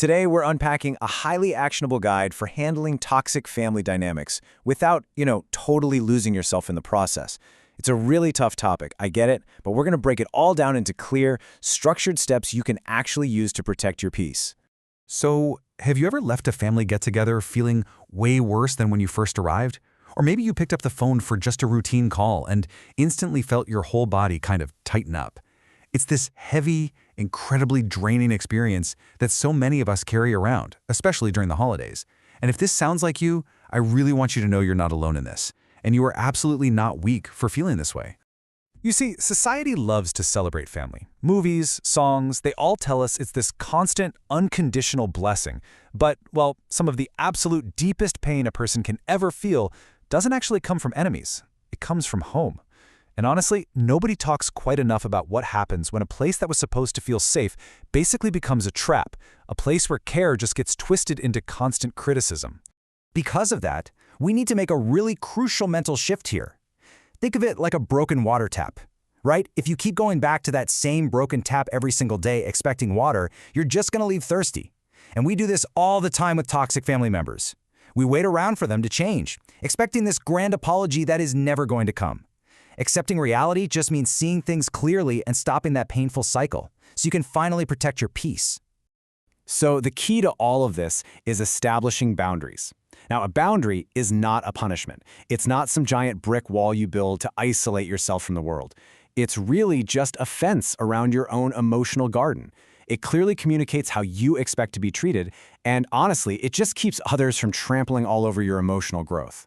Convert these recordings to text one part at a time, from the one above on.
Today, we're unpacking a highly actionable guide for handling toxic family dynamics without, totally losing yourself in the process. It's a really tough topic, I get it, but we're going to break it all down into clear, structured steps you can actually use to protect your peace. So, have you ever left a family get-together feeling way worse than when you first arrived? Or maybe you picked up the phone for just a routine call and instantly felt your whole body kind of tighten up. It's this heavy, incredibly draining experience that so many of us carry around, especially during the holidays. And if this sounds like you, I really want you to know you're not alone in this. And you are absolutely not weak for feeling this way. You see, society loves to celebrate family. Movies, songs, they all tell us it's this constant, unconditional blessing. But, well, some of the absolute deepest pain a person can ever feel doesn't actually come from enemies. It comes from home. And honestly, nobody talks quite enough about what happens when a place that was supposed to feel safe basically becomes a trap, a place where care just gets twisted into constant criticism. Because of that, we need to make a really crucial mental shift here. Think of it like a broken water tap, right? If you keep going back to that same broken tap every single day expecting water, you're just going to leave thirsty. And we do this all the time with toxic family members. We wait around for them to change, expecting this grand apology that is never going to come. Accepting reality just means seeing things clearly and stopping that painful cycle, so you can finally protect your peace. So the key to all of this is establishing boundaries. Now, a boundary is not a punishment. It's not some giant brick wall you build to isolate yourself from the world. It's really just a fence around your own emotional garden. It clearly communicates how you expect to be treated, and honestly, it just keeps others from trampling all over your emotional growth.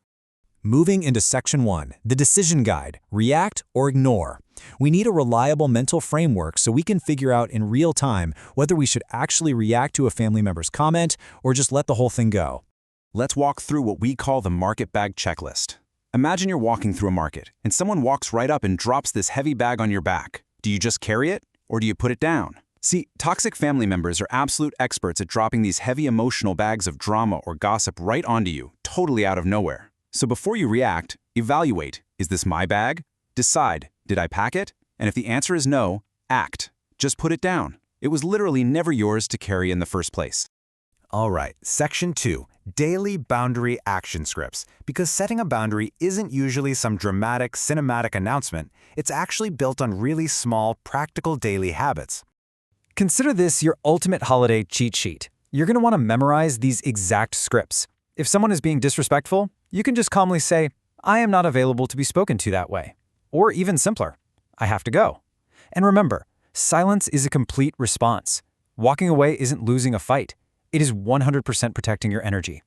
Moving into Section 1, the Decision Guide, React or Ignore. We need a reliable mental framework so we can figure out in real time whether we should actually react to a family member's comment or just let the whole thing go. Let's walk through what we call the market bag checklist. Imagine you're walking through a market, and someone walks right up and drops this heavy bag on your back. Do you just carry it, or do you put it down? See, toxic family members are absolute experts at dropping these heavy emotional bags of drama or gossip right onto you, totally out of nowhere. So before you react, evaluate, is this my bag? Decide, did I pack it? And if the answer is no, act. Just put it down. It was literally never yours to carry in the first place. All right, Section 2, Daily Boundary Action Scripts. Because setting a boundary isn't usually some dramatic, cinematic announcement, it's actually built on really small, practical daily habits. Consider this your ultimate holiday cheat sheet. You're going to want to memorize these exact scripts. If someone is being disrespectful, you can just calmly say, I am not available to be spoken to that way. Or even simpler, I have to go. And remember, silence is a complete response. Walking away isn't losing a fight. It is 100% protecting your energy.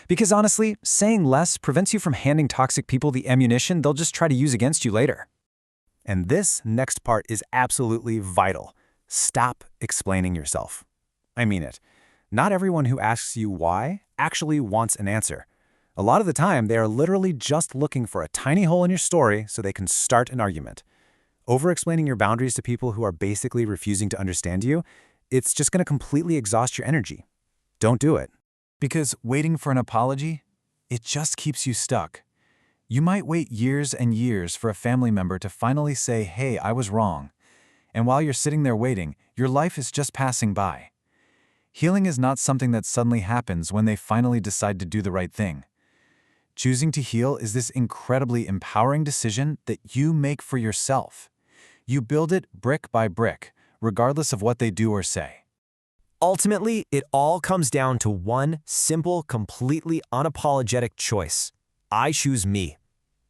Because honestly, saying less prevents you from handing toxic people the ammunition they'll just try to use against you later. And this next part is absolutely vital. Stop explaining yourself. I mean it. Not everyone who asks you why actually wants an answer. A lot of the time, they are literally just looking for a tiny hole in your story so they can start an argument. Over-explaining your boundaries to people who are basically refusing to understand you, it's just going to completely exhaust your energy. Don't do it. Because waiting for an apology, it just keeps you stuck. You might wait years and years for a family member to finally say, hey, I was wrong. And while you're sitting there waiting, your life is just passing by. Healing is not something that suddenly happens when they finally decide to do the right thing. Choosing to heal is this incredibly empowering decision that you make for yourself. You build it brick by brick, regardless of what they do or say. Ultimately, it all comes down to one simple, completely unapologetic choice. I choose me.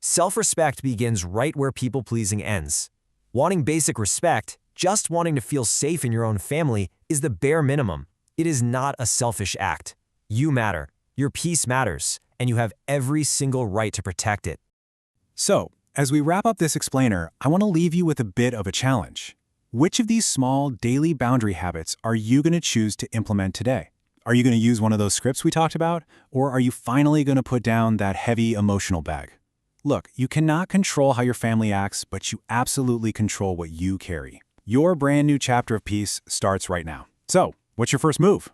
Self-respect begins right where people-pleasing ends. Wanting basic respect, just wanting to feel safe in your own family, is the bare minimum. It is not a selfish act. You matter, your peace matters, and you have every single right to protect it. So, as we wrap up this explainer, I want to leave you with a bit of a challenge. Which of these small daily boundary habits are you going to choose to implement today? Are you going to use one of those scripts we talked about, or are you finally going to put down that heavy emotional bag? Look, you cannot control how your family acts, but you absolutely control what you carry. Your brand new chapter of peace starts right now. So, what's your first move?